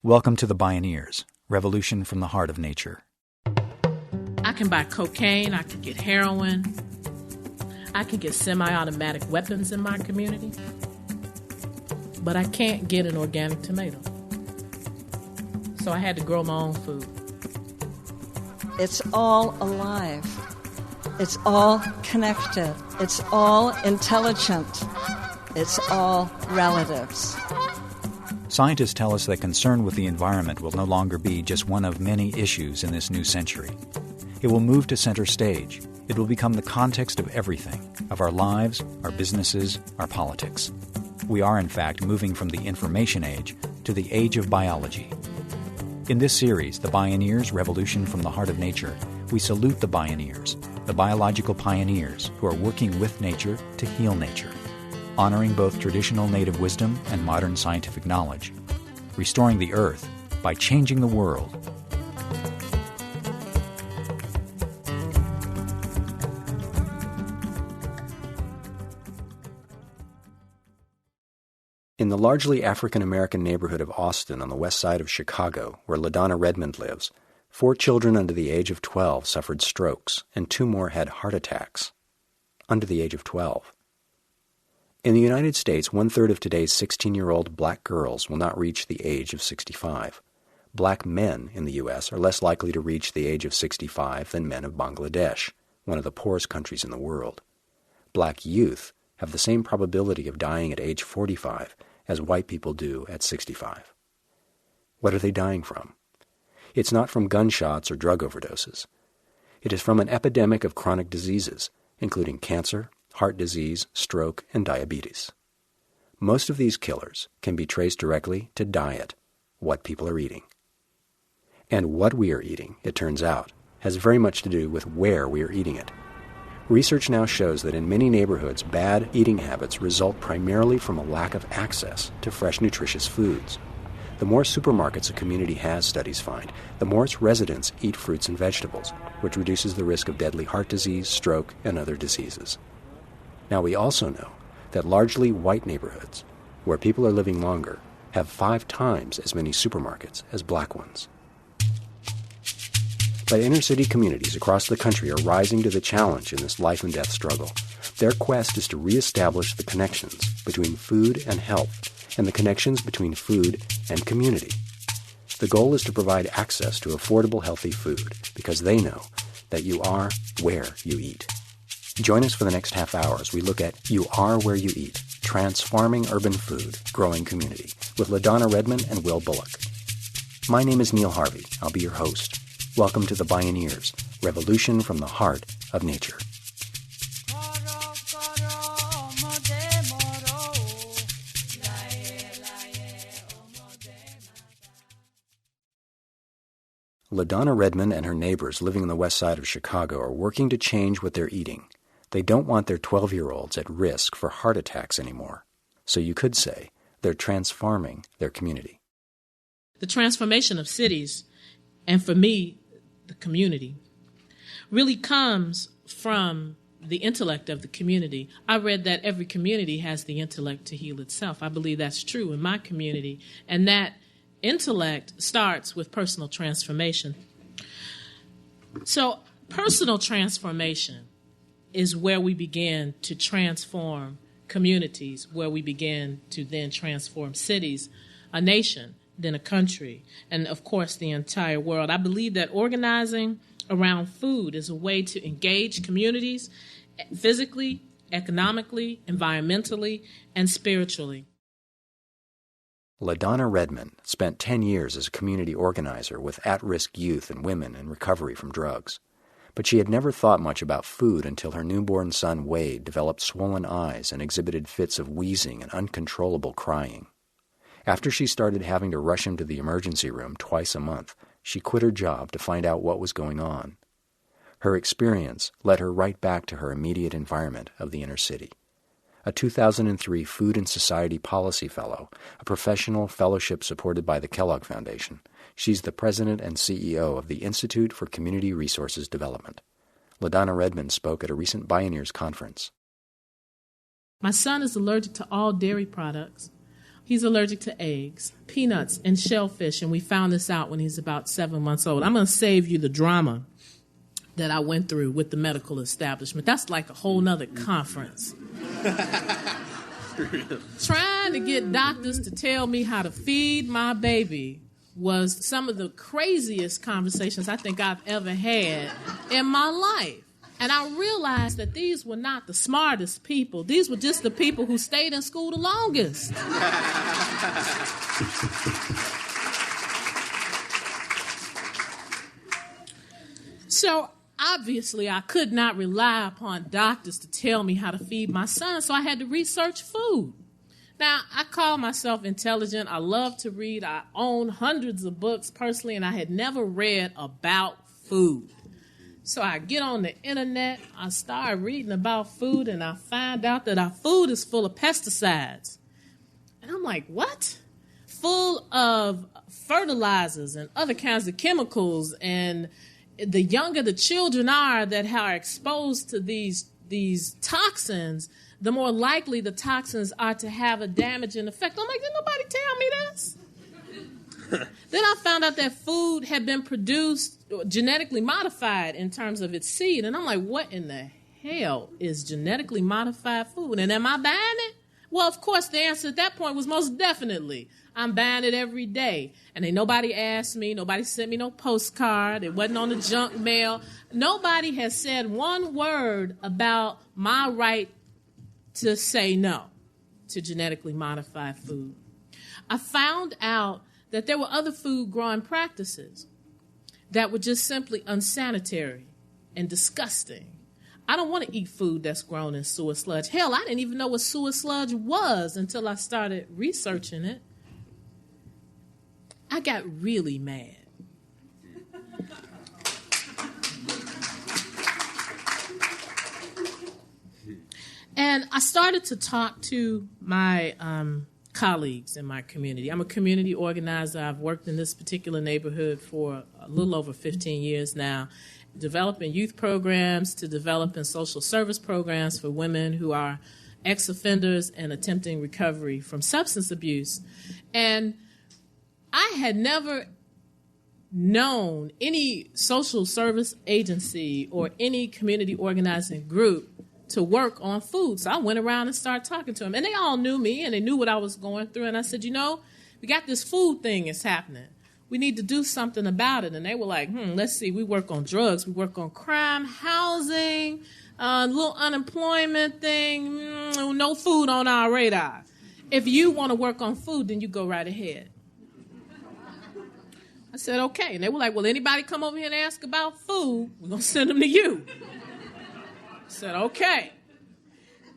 Welcome to the Bioneers, Revolution from the Heart of Nature. I can buy cocaine, I can get heroin, I can get semi-automatic weapons in my community, but I can't get an organic tomato. So I had to grow my own food. It's all alive. It's all connected. It's all intelligent. It's all relatives. Scientists tell us that concern with the environment will no longer be just one of many issues in this new century. It will move to center stage. It will become the context of everything, of our lives, our businesses, our politics. We are, in fact, moving from the information age to the age of biology. In this series, The Bioneers, Revolution from the Heart of Nature, we salute the Bioneers, the biological pioneers who are working with nature to heal nature, honoring both traditional native wisdom and modern scientific knowledge, restoring the earth by changing the world. In the largely African-American neighborhood of Austin on the west side of Chicago, where Ladonna Redmond lives, 4 children under the age of 12 suffered strokes, and 2 more had heart attacks. Under the age of 12. In the United States, 1/3 of today's 16-year-old black girls will not reach the age of 65. Black men in the U.S. are less likely to reach the age of 65 than men of Bangladesh, one of the poorest countries in the world. Black youth have the same probability of dying at age 45 as white people do at 65. What are they dying from? It's not from gunshots or drug overdoses. It is from an epidemic of chronic diseases, including cancer, heart disease, stroke, and diabetes. Most of these killers can be traced directly to diet, what people are eating. And what we are eating, it turns out, has very much to do with where we are eating it. Research now shows that in many neighborhoods, bad eating habits result primarily from a lack of access to fresh, nutritious foods. The more supermarkets a community has, studies find, the more its residents eat fruits and vegetables, which reduces the risk of deadly heart disease, stroke, and other diseases. Now, we also know that largely white neighborhoods, where people are living longer, have 5 times as many supermarkets as black ones. But inner-city communities across the country are rising to the challenge in this life-and-death struggle. Their quest is to reestablish the connections between food and health, and the connections between food and community. The goal is to provide access to affordable, healthy food, because they know that you are where you eat. Join us for the next half hour as we look at You Are Where You Eat, Transforming Urban Food, Growing Community, with Ladonna Redmond and Will Bullock. My name is Neil Harvey. I'll be your host. Welcome to the Bioneers, Revolution from the Heart of Nature. Ladonna Redmond and her neighbors living on the west side of Chicago are working to change what they're eating. They don't want their 12-year-olds at risk for heart attacks anymore. So you could say they're transforming their community. The transformation of cities, and for me, the community, really comes from the intellect of the community. I read that every community has the intellect to heal itself. I believe that's true in my community, and that intellect starts with personal transformation. So personal transformation is where we begin to transform communities, where we begin to then transform cities, a nation, then a country, and of course the entire world. I believe that organizing around food is a way to engage communities physically, economically, environmentally, and spiritually. Ladonna Redmond spent 10 years as a community organizer with at-risk youth and women in recovery from drugs. But she had never thought much about food until her newborn son Wade developed swollen eyes and exhibited fits of wheezing and uncontrollable crying. After she started having to rush him to the emergency room twice a month, she quit her job to find out what was going on. Her experience led her right back to her immediate environment of the inner city. A 2003 Food and Society Policy Fellow, a professional fellowship supported by the Kellogg Foundation, she's the president and CEO of the Institute for Community Resources Development. Ladonna Redmond spoke at a recent Bioneers conference. My son is allergic to all dairy products. He's allergic to eggs, peanuts, and shellfish, and we found this out when he's about 7 months old. I'm going to save you the drama that I went through with the medical establishment. That's like a whole nother conference. Trying to get doctors to tell me how to feed my baby was some of the craziest conversations I think I've ever had in my life. And I realized that these were not the smartest people. These were just the people who stayed in school the longest. So obviously I could not rely upon doctors to tell me how to feed my son, so I had to research food. Now, I call myself intelligent. I love to read. I own hundreds of books personally, and I had never read about food. So I get on the internet, I start reading about food, and I find out that our food is full of pesticides. And I'm like, what? Full of fertilizers and other kinds of chemicals. And the younger the children are that are exposed to these toxins, the more likely the toxins are to have a damaging effect. I'm like, did nobody tell me this? Then I found out that food had been produced, genetically modified in terms of its seed. And I'm like, what in the hell is genetically modified food? And am I buying it? Well, of course, the answer at that point was most definitely. I'm buying it every day. And ain't nobody asked me. Nobody sent me no postcard. It wasn't on the junk mail. Nobody has said one word about my right to say no to genetically modified food. I found out that there were other food growing practices that were just simply unsanitary and disgusting. I don't want to eat food that's grown in sewer sludge. Hell, I didn't even know what sewer sludge was until I started researching it. I got really mad. And I started to talk to my colleagues in my community. I'm a community organizer. I've worked in this particular neighborhood for a little over 15 years now, developing youth programs to developing social service programs for women who are ex-offenders and attempting recovery from substance abuse. And I had never known any social service agency or any community organizing group to work on food. So I went around and started talking to them. And they all knew me, and they knew what I was going through. And I said, we got this food thing that's happening. We need to do something about it. And they were like, let's see. We work on drugs. We work on crime, housing, a little unemployment thing. No food on our radar. If you want to work on food, then you go right ahead. I said, okay. And they were like, well, anybody come over here and ask about food, we're going to send them to you. I said, okay.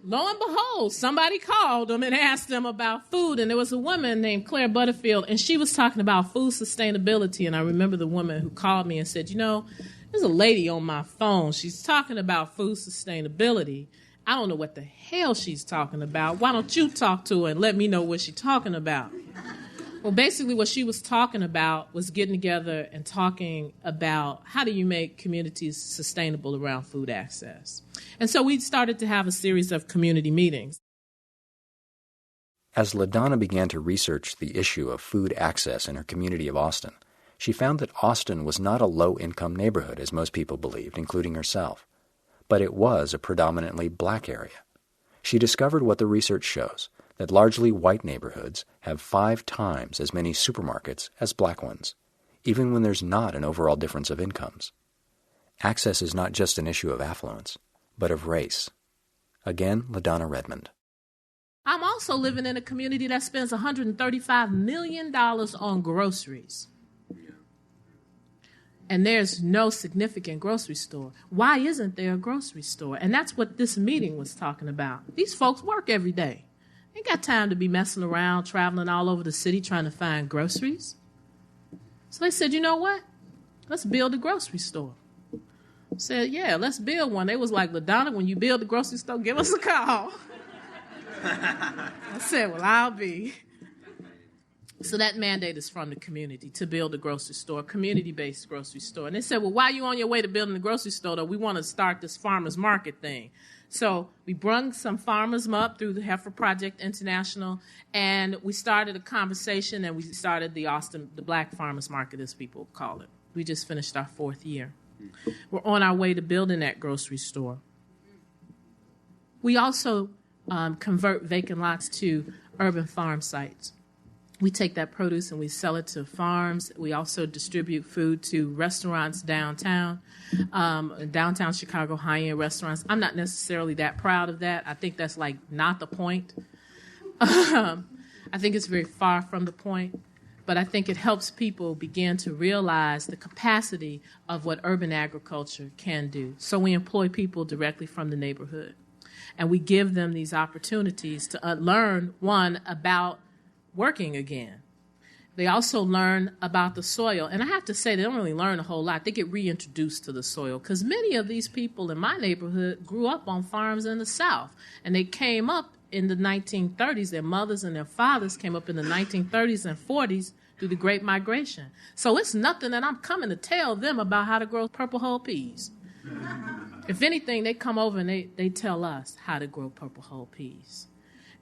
Lo and behold, somebody called them and asked them about food, and there was a woman named Claire Butterfield, and she was talking about food sustainability, and I remember the woman who called me and said, there's a lady on my phone. She's talking about food sustainability. I don't know what the hell she's talking about. Why don't you talk to her and let me know what she's talking about? Well, basically what she was talking about was getting together and talking about how do you make communities sustainable around food access. And so we started to have a series of community meetings. As Ladonna began to research the issue of food access in her community of Austin, she found that Austin was not a low-income neighborhood, as most people believed, including herself, but it was a predominantly black area. She discovered what the research shows, that largely white neighborhoods have 5 times as many supermarkets as black ones, even when there's not an overall difference of incomes. Access is not just an issue of affluence, but of race. Again, Ladonna Redmond. I'm also living in a community that spends $135 million on groceries. And there's no significant grocery store. Why isn't there a grocery store? And that's what this meeting was talking about. These folks work every day. Ain't got time to be messing around, traveling all over the city trying to find groceries. So they said, you know what? Let's build a grocery store. I said, yeah, let's build one. They was like, Ladonna, when you build the grocery store, give us a call. I said, well, I'll be. So that mandate is from the community to build a grocery store, a community-based grocery store. And they said, well, why are you on your way to building the grocery store, though? We want to start this farmers market thing. So we brung some farmers up through the Heifer Project International, and we started a conversation, and we started the Black Farmers Market, as people call it. We just finished our 4th year. We're on our way to building that grocery store. We also convert vacant lots to urban farm sites. We take that produce and we sell it to farms. We also distribute food to restaurants downtown, downtown Chicago, high-end restaurants. I'm not necessarily that proud of that. I think that's like not the point. I think it's very far from the point. But I think it helps people begin to realize the capacity of what urban agriculture can do. So we employ people directly from the neighborhood. And we give them these opportunities to learn, one, about working again. They also learn about the soil. And I have to say, they don't really learn a whole lot. They get reintroduced to the soil because many of these people in my neighborhood grew up on farms in the South. And they came up in the 1930s. Their mothers and their fathers came up in the 1930s and 40s through the Great Migration. So it's nothing that I'm coming to tell them about how to grow purple hull peas. If anything, they come over and they tell us how to grow purple hull peas.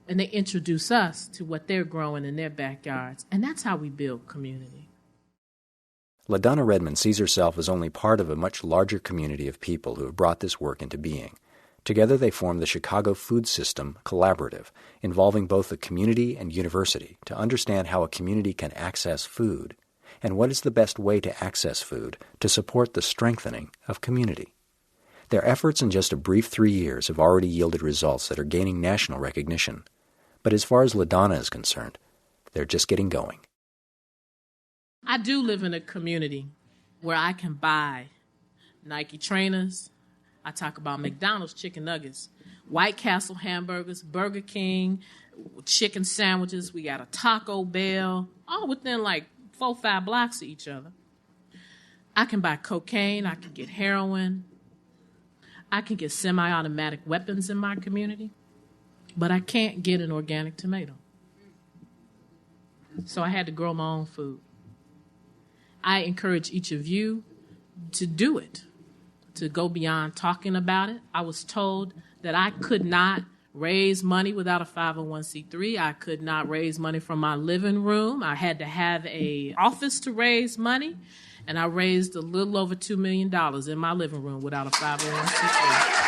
And they introduce us to what they're growing in their backyards. And that's how we build community. Ladonna Redmond sees herself as only part of a much larger community of people who have brought this work into being. Together they form the Chicago Food System Collaborative, involving both the community and university to understand how a community can access food and what is the best way to access food to support the strengthening of community. Their efforts in just a brief 3 years have already yielded results that are gaining national recognition. But as far as Ladonna is concerned, they're just getting going. I do live in a community where I can buy Nike trainers. I talk about McDonald's chicken nuggets, White Castle hamburgers, Burger King, chicken sandwiches. We got a Taco Bell, all within like 4-5 blocks of each other. I can buy cocaine. I can get heroin. I can get semi-automatic weapons in my community. But I can't get an organic tomato. So I had to grow my own food. I encourage each of you to do it, to go beyond talking about it. I was told that I could not raise money without a 501c3. I could not raise money from my living room. I had to have an office to raise money, and I raised a little over $2 million in my living room without a 501c3.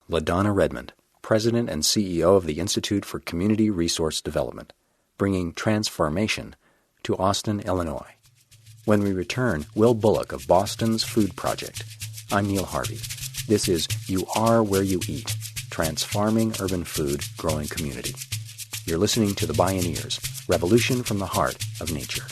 Ladonna Redmond, President and CEO of the Institute for Community Resource Development, bringing transformation to Austin, Illinois. When we return, Will Bullock of Boston's Food Project. I'm Neil Harvey. This is You Are Where You Eat, Transforming Urban Food, Growing Community. You're listening to the Bioneers, Revolution from the Heart of Nature.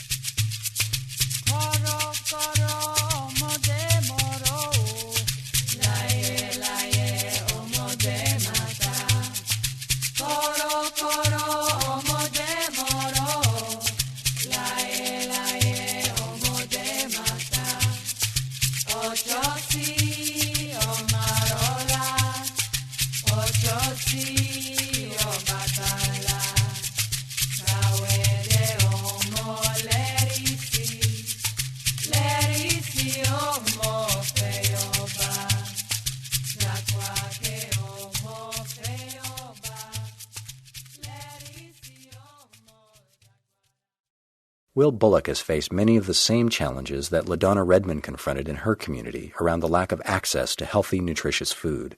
Will Bullock has faced many of the same challenges that Ladonna Redmond confronted in her community around the lack of access to healthy, nutritious food.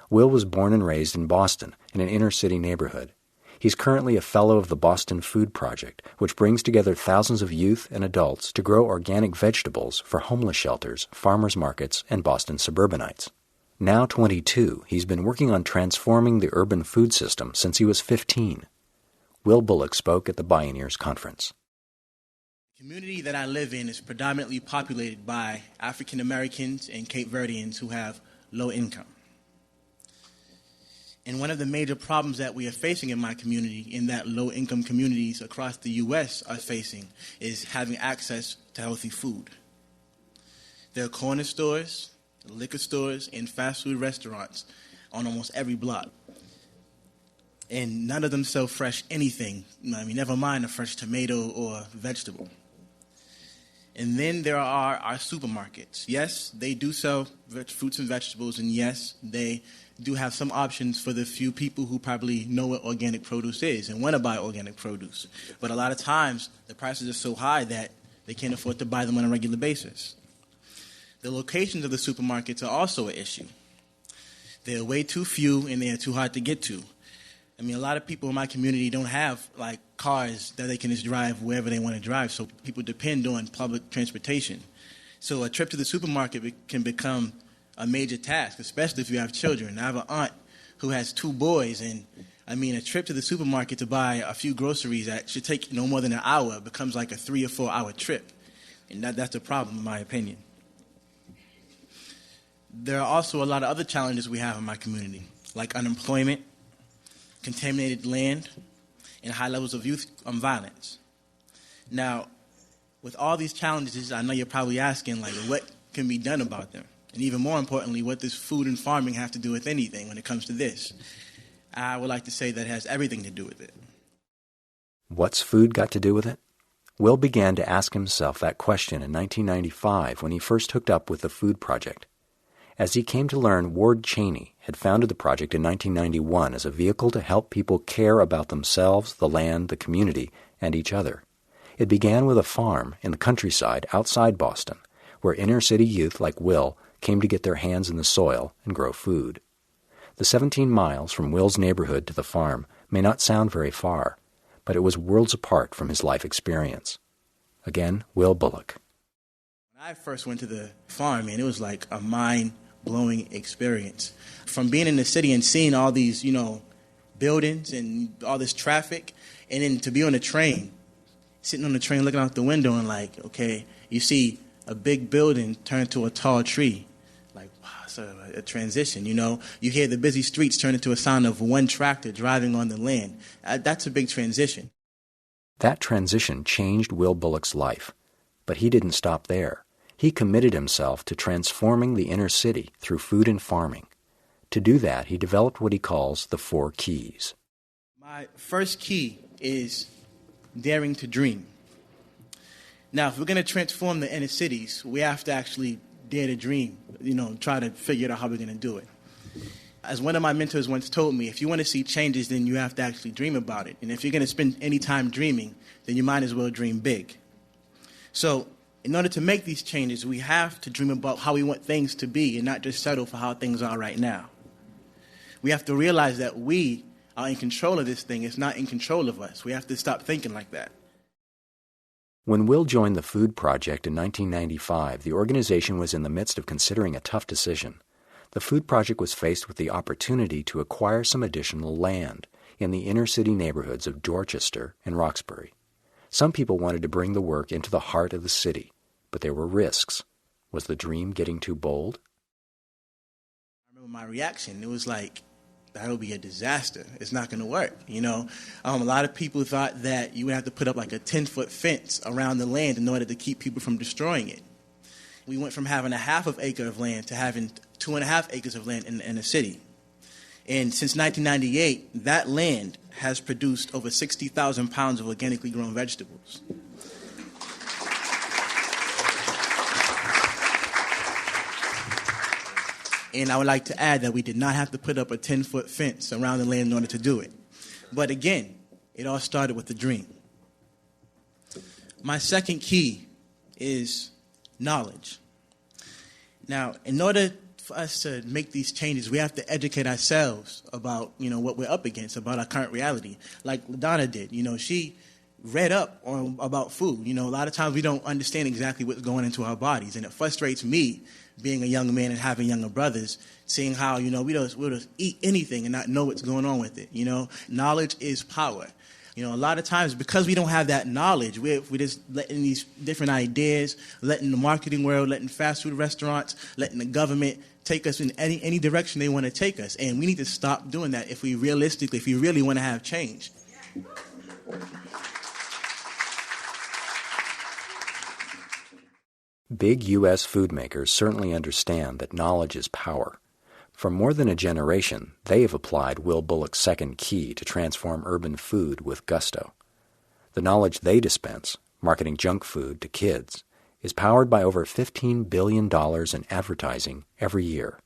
Will was born and raised in Boston, in an inner-city neighborhood. He's currently a fellow of the Boston Food Project, which brings together thousands of youth and adults to grow organic vegetables for homeless shelters, farmers markets, and Boston suburbanites. Now 22, he's been working on transforming the urban food system since he was 15. Will Bullock spoke at the Bioneers conference. The community that I live in is predominantly populated by African Americans and Cape Verdeans who have low income. And one of the major problems that we are facing in my community, in that low-income communities across the U.S. are facing, is having access to healthy food. There are corner stores, liquor stores, and fast food restaurants on almost every block. And none of them sell fresh anything. I mean, never mind a fresh tomato or vegetable. And then there are our supermarkets. Yes, they do sell fruits and vegetables, and yes, they do have some options for the few people who probably know what organic produce is and want to buy organic produce. But a lot of times, the prices are so high that they can't afford to buy them on a regular basis. The locations of the supermarkets are also an issue. They're way too few, and they're too hard to get to. I mean, a lot of people in my community don't have, like, cars that they can just drive wherever they want to drive, so people depend on public transportation. So a trip to the supermarket can become a major task, especially if you have children. I have an aunt who has 2 boys, and, I mean, a trip to the supermarket to buy a few groceries that should take no more than an hour becomes like a 3 or 4 hour trip, and that's a problem, in my opinion. There are also a lot of other challenges we have in my community, like unemployment, contaminated land, and high levels of youth violence. Now, with all these challenges, I know you're probably asking, like, what can be done about them? And even more importantly, what does food and farming have to do with anything when it comes to this? I would like to say that it has everything to do with it. What's food got to do with it? Will began to ask himself that question in 1995 when he first hooked up with the Food Project. As he came to learn, Ward Cheney had founded the project in 1991 as a vehicle to help people care about themselves, the land, the community, and each other. It began with a farm in the countryside outside Boston, where inner-city youth like Will came to get their hands in the soil and grow food. The 17 miles from Will's neighborhood to the farm may not sound very far, but it was worlds apart from his life experience. Again, Will Bullock. When I first went to the farm, man, it was like a mind-blowing experience. From being in the city and seeing all these, buildings and all this traffic, and then to be on a train, sitting on the train looking out the window and like, okay, you see a big building turn to a tall tree. Like, wow, it's a transition, You hear the busy streets turn into a sound of one tractor driving on the land. That's a big transition. That transition changed Will Bullock's life, but he didn't stop there. He committed himself to transforming the inner city through food and farming. To do that, he developed what he calls the 4 keys. My first key is daring to dream. Now, if we're going to transform the inner cities, we have to actually dare to dream, try to figure out how we're going to do it. As one of my mentors once told me, if you want to see changes, then you have to actually dream about it. And if you're going to spend any time dreaming, then you might as well dream big. So in order to make these changes, we have to dream about how we want things to be and not just settle for how things are right now. We have to realize that we are in control of this thing. It's not in control of us. We have to stop thinking like that. When Will joined the Food Project in 1995, the organization was in the midst of considering a tough decision. The Food Project was faced with the opportunity to acquire some additional land in the inner-city neighborhoods of Dorchester and Roxbury. Some people wanted to bring the work into the heart of the city, but there were risks. Was the dream getting too bold? I remember my reaction. It was like, that'll be a disaster. It's not going to work, A lot of people thought that you would have to put up like a 10-foot fence around the land in order to keep people from destroying it. We went from having a half of acre of land to having 2.5 acres of land in the city. And since 1998, that land has produced over 60,000 pounds of organically grown vegetables. And I would like to add that we did not have to put up a 10-foot fence around the land in order to do it. But again, it all started with a dream. My second key is knowledge. Now, in order for us to make these changes, we have to educate ourselves about, what we're up against, about our current reality. Like Ladonna did, she read up about food. A lot of times we don't understand exactly what's going into our bodies, and it frustrates me, being a young man and having younger brothers, seeing how, we'll just eat anything and not know what's going on with it. Knowledge is power. A lot of times, because we don't have that knowledge, we're just letting these different ideas, letting the marketing world, letting fast food restaurants, letting the government take us in any direction they want to take us. And we need to stop doing that if we really want to have change. Big U.S. food makers certainly understand that knowledge is power. For more than a generation, they have applied Will Bullock's second key to transform urban food with gusto. The knowledge they dispense, marketing junk food to kids, is powered by over $15 billion in advertising every year.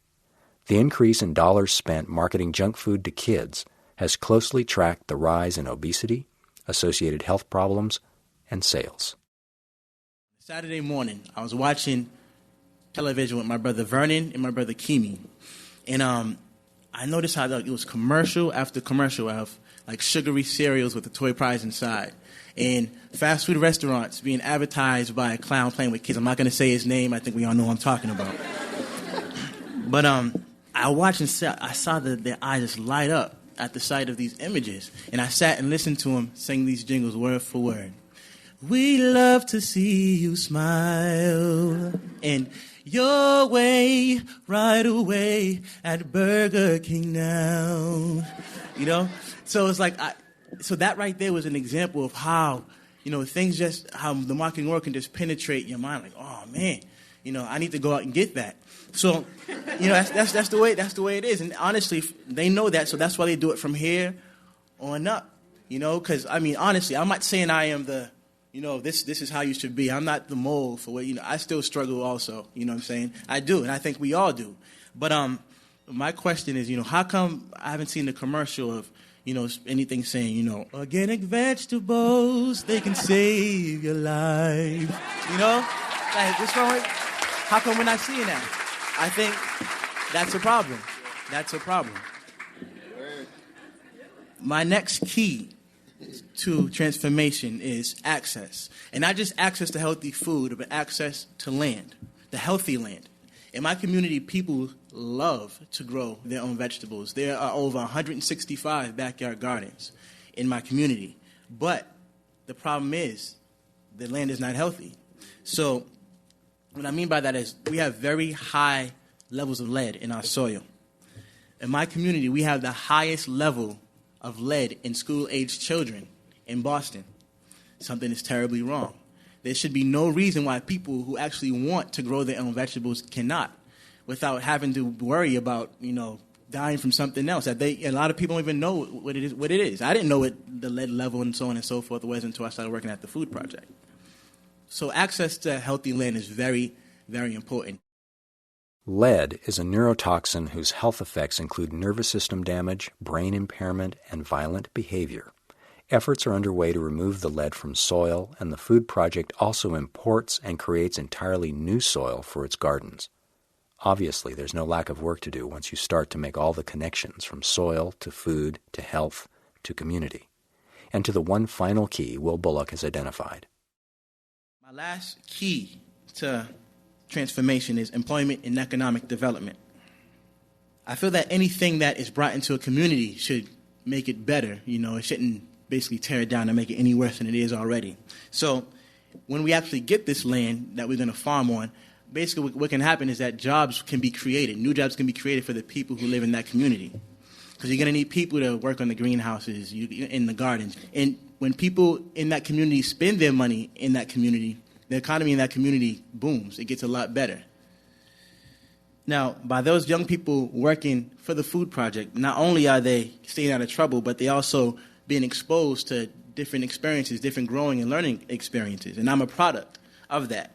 The increase in dollars spent marketing junk food to kids has closely tracked the rise in obesity, associated health problems, and sales. Saturday morning, I was watching television with my brother Vernon and my brother Kimi. And I noticed how it was commercial after commercial of like sugary cereals with the toy prize inside. And fast food restaurants being advertised by a clown playing with kids. I'm not going to say his name. I think we all know who I'm talking about. But I watched and I saw their eyes just light up at the sight of these images. And I sat and listened to them sing these jingles word for word. We love to see you smile. And your way, right away at Burger King now. You know? So it's like, so that right there was an example of how, things just, how the marketing world can just penetrate your mind. Like, oh man, I need to go out and get that. So, that's the way it is. And honestly, they know that, so that's why they do it from here on up. Because, honestly, I'm not saying I am the, this is how you should be. I'm not the mold for what, I still struggle also, you know what I'm saying? I do, and I think we all do. But my question is, how come I haven't seen the commercial of, anything saying, organic vegetables, they can save your life. Like, what's wrong with, how come we're not seeing that? I think that's a problem. That's a problem. My next key to transformation is access. And not just access to healthy food, but access to land, the healthy land. In my community, people love to grow their own vegetables. There are over 165 backyard gardens in my community. But the problem is the land is not healthy. So what I mean by that is we have very high levels of lead in our soil. In my community, we have the highest level of lead in school-aged children in Boston. Something is terribly wrong. There should be no reason why people who actually want to grow their own vegetables cannot, without having to worry about, dying from something else. A lot of people don't even know what it is. I didn't know what the lead level and so on and so forth was until I started working at the food project. So access to healthy land is very, very important. Lead is a neurotoxin whose health effects include nervous system damage, brain impairment, and violent behavior. Efforts are underway to remove the lead from soil, and the food project also imports and creates entirely new soil for its gardens. Obviously, there's no lack of work to do once you start to make all the connections from soil to food to health to community, and to the one final key Will Bullock has identified. My last key to transformation is employment and economic development. I feel that anything that is brought into a community should make it better. It shouldn't basically tear it down and make it any worse than it is already. So when we actually get this land that we're going to farm on, basically what can happen is that jobs can be created. New jobs can be created for the people who live in that community. Because you're going to need people to work on the greenhouses, in the gardens. And when people in that community spend their money in that community, the economy in that community booms. It gets a lot better. Now, by those young people working for the food project, not only are they staying out of trouble, but they also being exposed to different experiences, different growing and learning experiences. And I'm a product of that.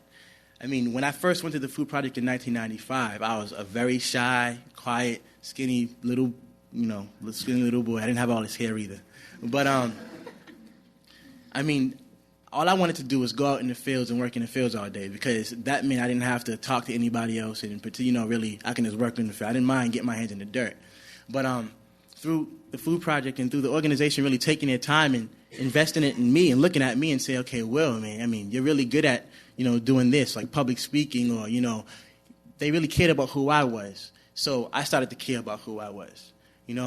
When I first went to the food project in 1995, I was a very shy, quiet, skinny little boy. I didn't have all this hair either. But, all I wanted to do was go out in the fields and work in the fields all day, because that meant I didn't have to talk to anybody else, and really I can just work in the field. I didn't mind getting my hands in the dirt. But through the food project and through the organization really taking their time and investing it in me and looking at me and say, okay, Will, man, you're really good at, doing this, like public speaking, or, they really cared about who I was. So I started to care about who I was,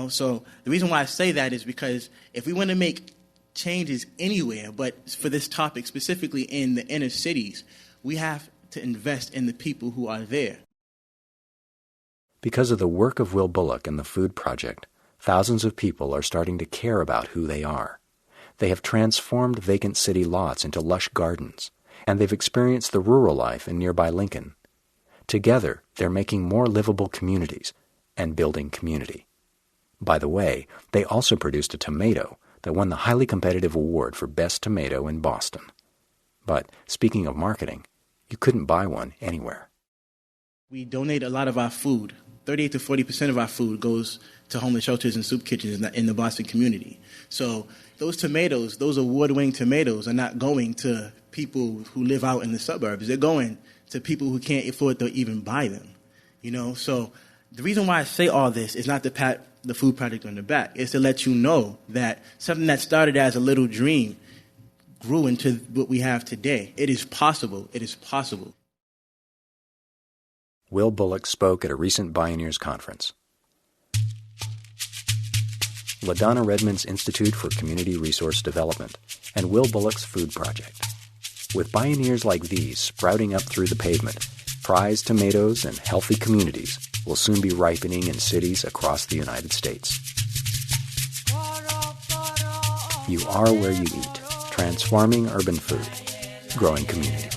So the reason why I say that is because if we want to make changes anywhere, but for this topic, specifically in the inner cities, we have to invest in the people who are there. Because of the work of Will Bullock and the Food Project, thousands of people are starting to care about who they are. They have transformed vacant city lots into lush gardens, and they've experienced the rural life in nearby Lincoln. Together, they're making more livable communities, and building community. By the way, they also produced a tomato that won the highly competitive award for Best Tomato in Boston. But speaking of marketing, you couldn't buy one anywhere. We donate a lot of our food. 38 to 40% of our food goes to homeless shelters and soup kitchens in the Boston community. So those tomatoes, those award-winning tomatoes, are not going to people who live out in the suburbs. They're going to people who can't afford to even buy them. So the reason why I say all this is not to pat the food project on the back. It's to let you know that something that started as a little dream grew into what we have today. It is possible. It is possible. Will Bullock spoke at a recent Bioneers conference. Ladonna Redmond's Institute for Community Resource Development and Will Bullock's Food Project. With Bioneers like these sprouting up through the pavement, prized tomatoes and healthy communities will soon be ripening in cities across the United States. You are where you eat, transforming urban food, growing community.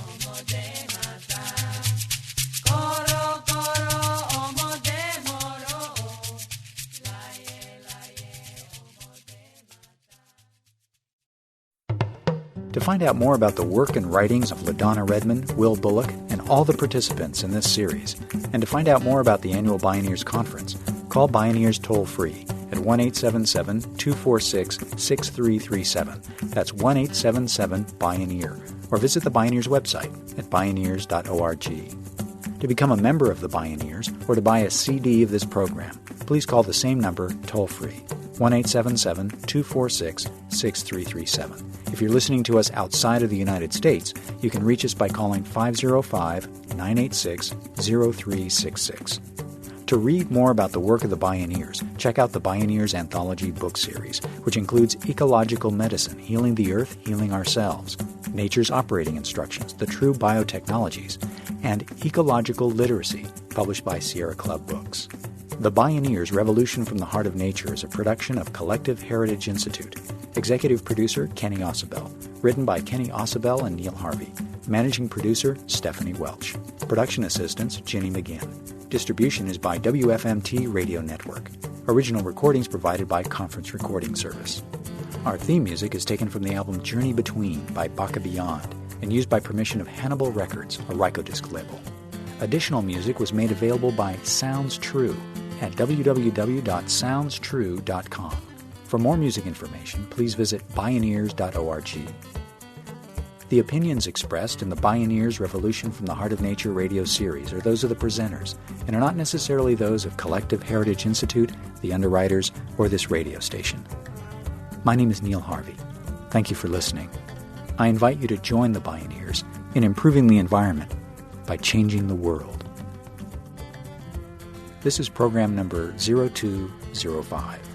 To find out more about the work and writings of Ladonna Redmond, Will Bullock, and all the participants in this series, and to find out more about the annual Bioneers Conference, call Bioneers toll-free at 1-877-246-6337. That's 1-877-BIONEER, or visit the Bioneers website at bioneers.org. To become a member of the Bioneers or to buy a CD of this program, please call the same number toll-free, 1-877-246-6337. If you're listening to us outside of the United States, you can reach us by calling 505-986-0366. To read more about the work of the Bioneers, check out the Bioneers Anthology book series, which includes Ecological Medicine, Healing the Earth, Healing Ourselves, Nature's Operating Instructions, The True Biotechnologies, and Ecological Literacy, published by Sierra Club Books. The Bioneers Revolution from the Heart of Nature is a production of Collective Heritage Institute. Executive producer, Kenny Ausubel. Written by Kenny Ausubel and Neil Harvey. Managing producer, Stephanie Welch. Production assistants, Ginny McGinn. Distribution is by WFMT Radio Network. Original recordings provided by Conference Recording Service. Our theme music is taken from the album Journey Between by Baka Beyond and used by permission of Hannibal Records, a Rykodisc label. Additional music was made available by Sounds True at www.soundstrue.com. For more music information, please visit bioneers.org. The opinions expressed in the Bioneers Revolution from the Heart of Nature radio series are those of the presenters and are not necessarily those of Collective Heritage Institute, the underwriters, or this radio station. My name is Neil Harvey. Thank you for listening. I invite you to join the Bioneers in improving the environment by changing the world. This is program number 0205.